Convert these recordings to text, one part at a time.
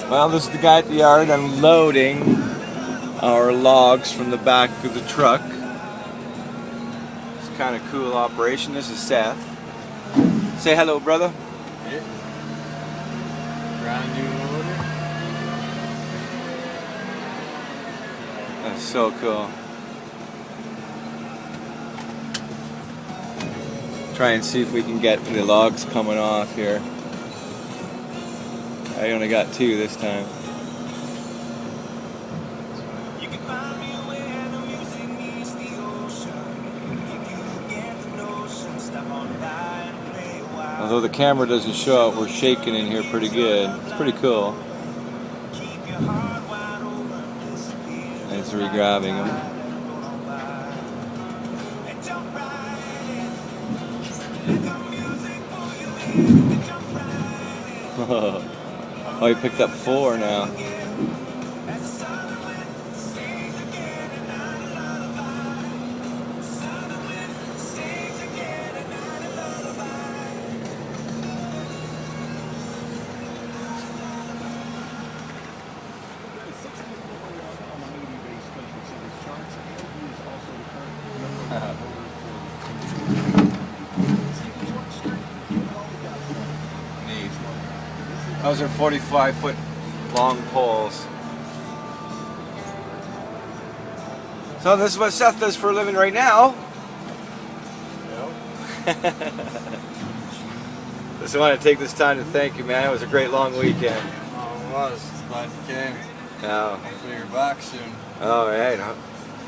Well, this is the guy at the yard unloading our logs from the back of the truck. It's kind of cool operation. This is Seth. Say hello, brother. Yeah. Brand new loader. That's so cool. Try and see if we can get the logs coming off here. I only got 2 this time. Although the camera doesn't show it, we're shaking in here pretty good. It's pretty cool. Thanks for re-grabbing them. Oh, he picked up 4 now. Neat. Those are 45-foot long poles. So this is what Seth does for a living right now. Just want to take this time to thank you, man. It was a great long weekend. Oh, it was. Glad you came. Yeah. Hopefully you're back soon. All right. A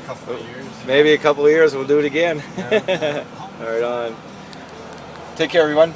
couple of years. Maybe a couple of years we'll do it again. Yeah. All right, on. Take care, everyone.